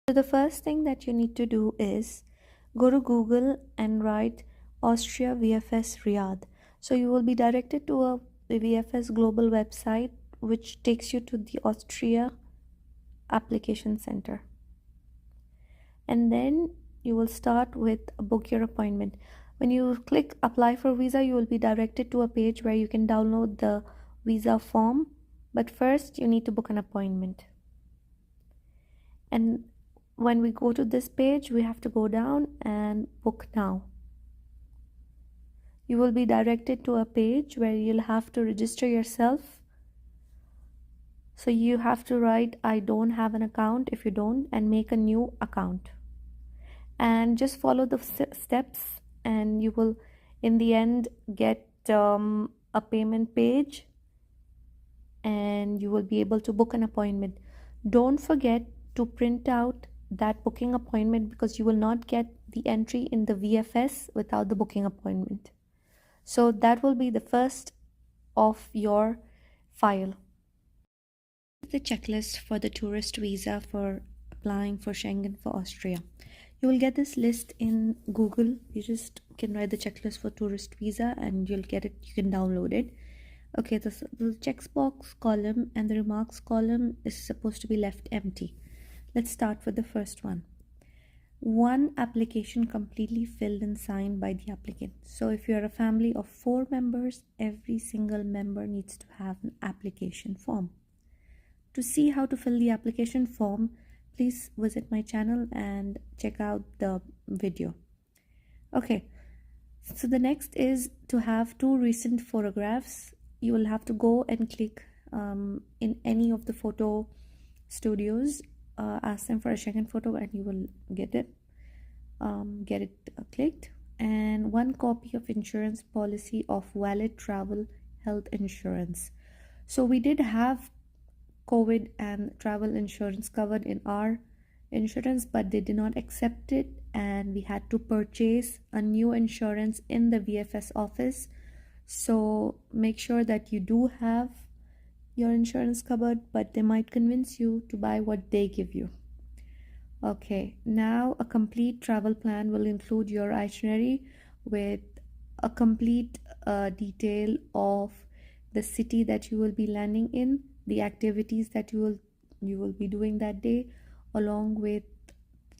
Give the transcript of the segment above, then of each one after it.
So the first thing that you need to do is go to Google and write Austria VFS Riyadh. So you will be directed to a VFS global website which takes you to the Austria application center. And then you will start with book your appointment. When you click apply for visa, you will be directed to a page where you can download the visa form. But first you need to book an appointment. And when we go to this page, we have to go down and book now. You will be directed to a page where you'll have to register yourself. So you have to write I don't have an account if you don't, and make a new account. And just follow the steps and you will in the end get a payment page and you will be able to book an appointment. Don't forget to print out that booking appointment because you will not get the entry in the VFS without the booking appointment. So that will be the first of your file. The checklist for the tourist visa for applying for Schengen for Austria. You will get this list in Google. You just can write the checklist for tourist visa and you'll get it. You can download it. Okay, the checkbox column and the remarks column is supposed to be left empty. Let's start with the first one. One application completely filled and signed by the applicant. So if you're a family of 4 members, every single member needs to have an application form. To see how to fill the application form, please visit my channel and check out the video. Okay, so the next is to have 2 recent photographs. You will have to go and click in any of the photo studios, ask them for a Schengen photo and you will get it clicked. And 1 copy of insurance policy of valid travel health insurance. So we did have COVID and travel insurance covered in our insurance, but they did not accept it and we had to purchase a new insurance in the VFS office. So make sure that you do have your insurance covered, but they might convince you to buy what they give you. Okay, now a complete travel plan will include your itinerary with a complete detail of the city that you will be landing in, the activities that you will be doing that day, along with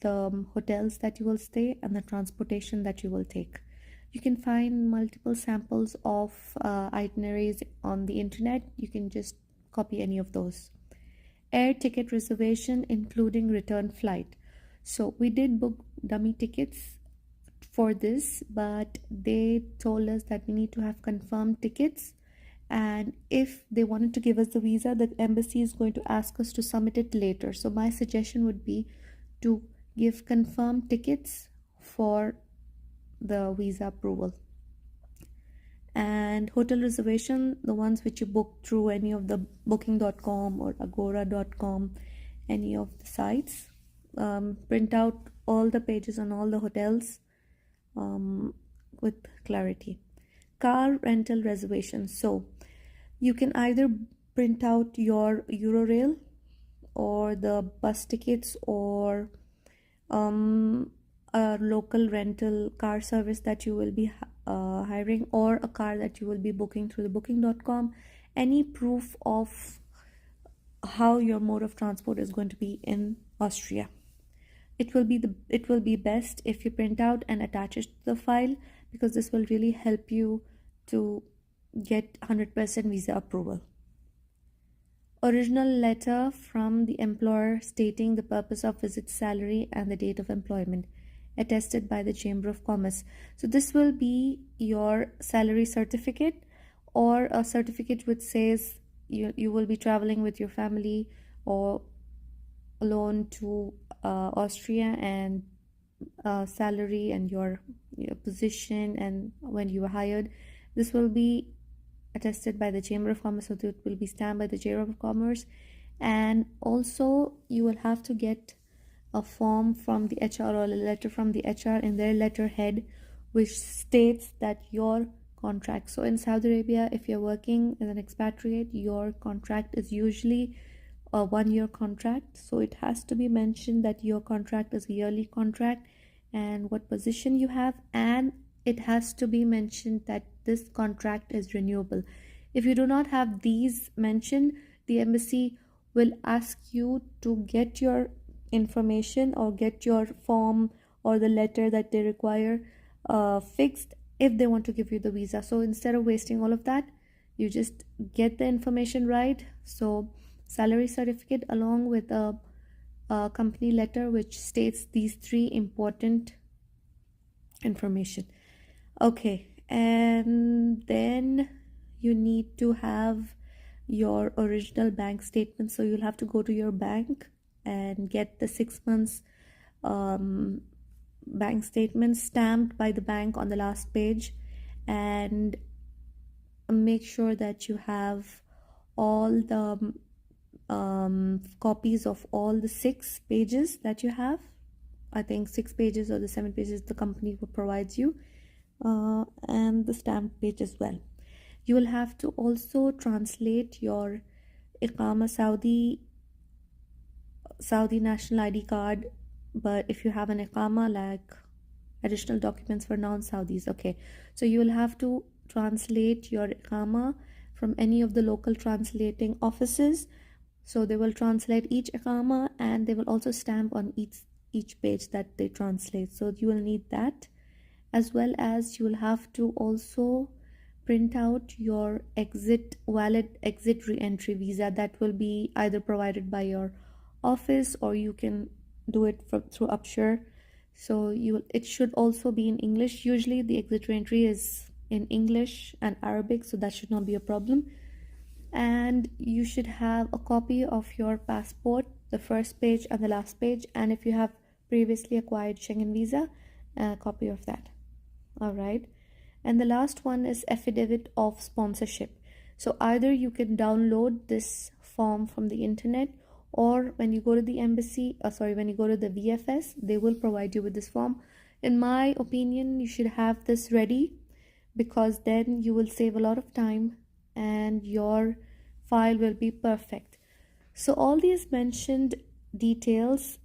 the hotels that you will stay and the transportation that you will take. You can find multiple samples of itineraries on the internet. You can just copy any of those. Air ticket reservation including return flight. So we did book dummy tickets for this, but they told us that we need to have confirmed tickets, and if they wanted to give us the visa, the embassy is going to ask us to submit it later. So my suggestion would be to give confirmed tickets for the visa approval. And hotel reservation, the ones which you book through any of the booking.com or agora.com, any of the sites, print out all the pages on all the hotels with clarity. Car rental reservation. So you can either print out your Eurorail or the bus tickets or a local rental car service that you will be hiring, or a car that you will be booking through the booking.com. Any proof of how your mode of transport is going to be in Austria. It will be best if you print out and attach it to the file, because this will really help you to get 100% visa approval. Original letter from the employer stating the purpose of visit, salary and the date of employment, attested by the Chamber of Commerce. So this will be your salary certificate, or a certificate which says you will be traveling with your family or alone to Austria, and salary and your position and when you were hired. This will be attested by the Chamber of Commerce, so it will be stamped by the Chamber of Commerce. And also you will have to get a form from the HR or a letter from the HR in their letterhead which states that your contract, so in Saudi Arabia, if you're working as an expatriate, your contract is usually a 1 year contract, so it has to be mentioned that your contract is a yearly contract and what position you have, and it has to be mentioned that this contract is renewable. If you do not have these mentioned, the embassy will ask you to get your information or get your form or the letter that they require fixed if they want to give you the visa. So instead of wasting all of that, you just get the information right. So salary certificate along with a company letter which states these three important information. Okay, and then you need to have your original bank statement. So you'll have to go to your bank and get the 6 months bank statement stamped by the bank on the last page, and make sure that you have all the copies of all the 6 pages that you have. I think 6 pages or the 7 pages the company provides you, and the stamp page as well. You will have to also translate your Iqama Saudi national ID card, but if you have an Iqama, like additional documents for non-Saudis. Okay, so you will have to translate your Iqama from any of the local translating offices. So they will translate each Iqama and they will also stamp on each page that they translate. So you will need that, as well as you will have to also print out your valid exit re-entry visa that will be either provided by your office or you can do it through Upshare. So it should also be in English. Usually the exit re-entry is in English and Arabic, so that should not be a problem. And you should have a copy of your passport, the first page and the last page, and if you have previously acquired Schengen visa, a copy of that. All right, and the last one is affidavit of sponsorship. So either you can download this form from the internet, or when you go to the embassy, when you go to the VFS, they will provide you with this form. In my opinion, you should have this ready, because then you will save a lot of time and your file will be perfect. So all these mentioned details,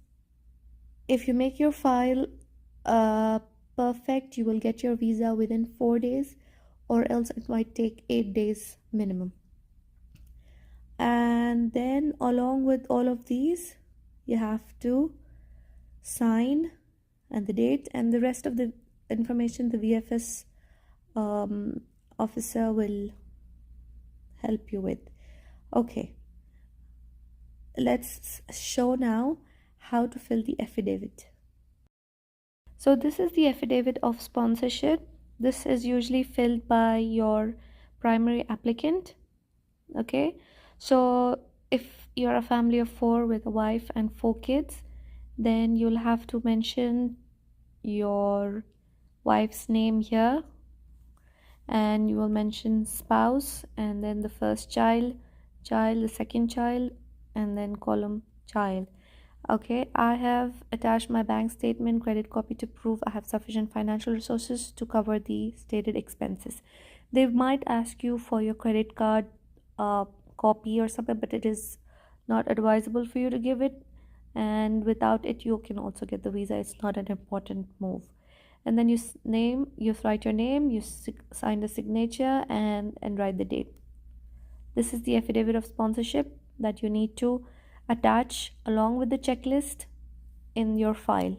if you make your file perfect, you will get your visa within 4 days, or else it might take 8 days minimum. And then along with all of these, you have to sign and the date and the rest of the information the VFS officer will help you with. Okay, let's show now how to fill the affidavit. So this is the affidavit of sponsorship. This is usually filled by your primary applicant. Okay, so if you're a family of 4 with a wife and 4 kids, then you'll have to mention your wife's name here, and you will mention spouse, and then the first child, the second child, and then column child. Okay, I have attached my bank statement, credit copy to prove I have sufficient financial resources to cover the stated expenses. They might ask you for your credit card copy or something, but it is not advisable for you to give it, and without it you can also get the visa. It's not an important move. And then you write your name, you sign the signature, and write the date. This is the affidavit of sponsorship that you need to attach along with the checklist in your file.